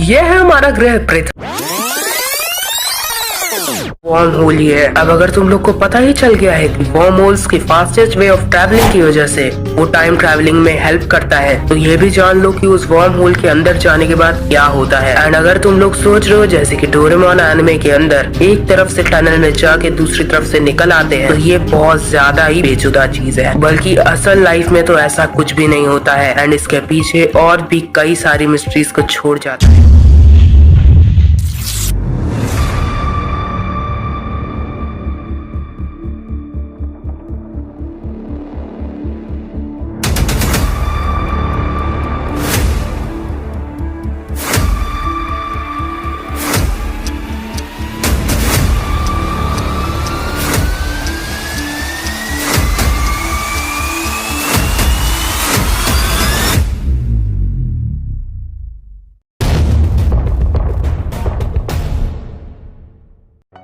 ये है हमारा ग्रह पृथ्वी। वर्म होल ही है। अब अगर तुम लोग को पता ही चल गया है कि वर्म होल्स की फास्टेस्ट वे ऑफ ट्रैवलिंग की वजह से वो टाइम ट्रैवलिंग में हेल्प करता है, तो ये भी जान लो कि उस वर्म होल के अंदर जाने के बाद क्या होता है। एंड अगर तुम लोग सोच रहे हो जैसे कि डोरेमोन एनिमे के अंदर एक तरफ से टनल में जाके दूसरी तरफ से निकल आते हैं, तो ये बहुत ज्यादा ही बेचुदा चीज है। बल्कि असल लाइफ में तो ऐसा कुछ भी नहीं होता है एंड इसके पीछे और भी कई सारी मिस्ट्रीज को छोड़ जाता है।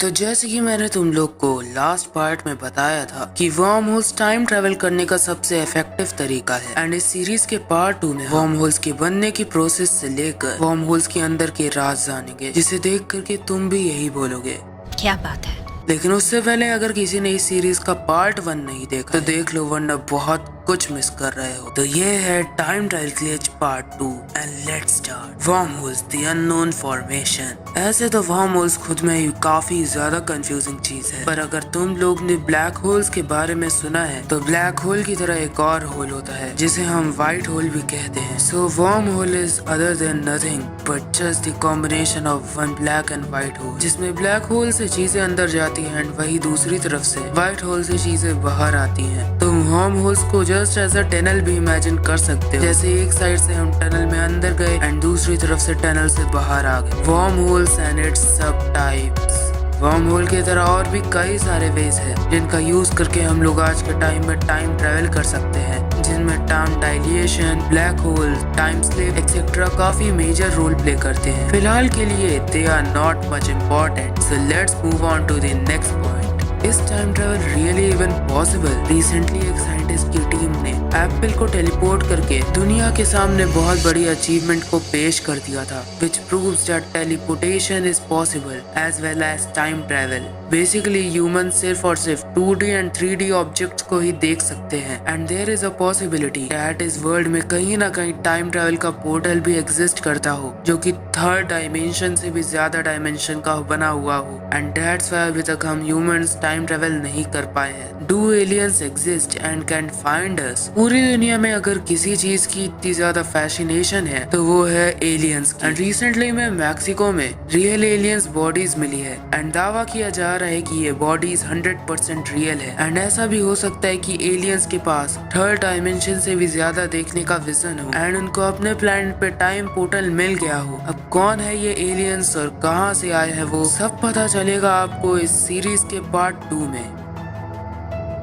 तो जैसे कि मैंने तुम लोग को लास्ट पार्ट में बताया था कि वर्म होल्स टाइम ट्रेवल करने का सबसे इफेक्टिव तरीका है एंड इस सीरीज के पार्ट 2 में वर्म होल्स के बनने की प्रोसेस से लेकर वर्म होल्स के अंदर के राज जानेंगे, जिसे देख करके तुम भी यही बोलोगे क्या बात है। लेकिन उससे पहले अगर किसी ने इस सीरीज का पार्ट 1 नहीं देखा तो देख लो, वरना बहुत कुछ मिस कर रहे हो। तो ये है time trial glitch part 2 and let's start. Worm holes the unknown formation. ऐसे तो वर्म होल्स खुद में ही काफी ज्यादा कंफ्यूजिंग चीज है, पर अगर तुम लोग ने ब्लैक होल्स के बारे में सुना है तो ब्लैक होल की तरह एक और होल होता है जिसे हम व्हाइट होल भी कहते हैं। So worm hole is other than nothing but just the combination of one black and white hole, जिसमें ब्लैक होल से चीजें अंदर जाती हैं एंड वही दूसरी तरफ से व्हाइट होल से चीजें बाहर आती हैं। तुम वर्म होल्स को जस्ट एज अ टनल भी इमेजिन कर सकते हो, जैसे एक साइड से हम टनल में अंदर गए एंड दूसरी तरफ से टनल से बाहर आ गए। वर्म होल्स एंड इट्स सब टाइप्स। वर्म होल की तरह और भी कई सारे वेज है जिनका यूज करके हम लोग आज के टाइम में टाइम ट्रेवल कर सकते हैं, जिनमें time dilation, black hole, time slip etcetera काफी मेजर रोल प्ले करते हैं। फिलहाल के लिए they are not much important, so let's move on to the next point. Is time travel really even possible? Recently एक साइंटिस्ट की team ने apple को टेलीपोर्ट करके दुनिया के सामने बहुत बड़ी अचीवमेंट को पेश कर दिया था, which proves that teleportation is possible as well as time travel. Basically humans सिर्फ और सिर्फ 2D and 3D ऑब्जेक्ट्स को ही देख सकते हैं and there is a possibility that इस वर्ल्ड में कहीं ना कहीं टाइम ट्रेवल का पोर्टल भी एग्जिस्ट करता हो, जो कि थर्ड डायमेंशन से भी ज्यादा डायमेंशन का बना हुआ हो and that's why अभी तक हम ह्यूमंस टाइम ट्रेवल नहीं कर पाए हैं। Do aliens exist and can find us? पूरी दुनिया में अगर किसी चीज की इतनी ज्यादा फैसिनेशन है तो वो है एलियंस की। एंड रिसेंटली में मैक्सिको में रियल एलियंस बॉडीज मिली है एंड दावा किया जा रहा है कि ये बॉडीज 100% रियल है एंड ऐसा भी हो सकता है कि एलियंस के पास थर्ड डायमेंशन से भी ज्यादा देखने का विजन हो एंड उनको अपने प्लेनेट पे टाइम पोर्टल मिल गया हो। अब कौन है ये एलियंस और कहाँ से आए हैं वो सब पता चलेगा आपको इस सीरीज के पार्ट 2 में।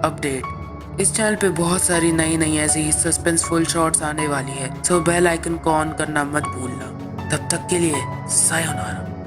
अपडेट, इस चैनल पे बहुत सारी नई ऐसी ही सस्पेंसफुल शॉट्स आने वाली है, सो बेल आइकन को ऑन करना मत भूलना। तब तक के लिए सायोनारा।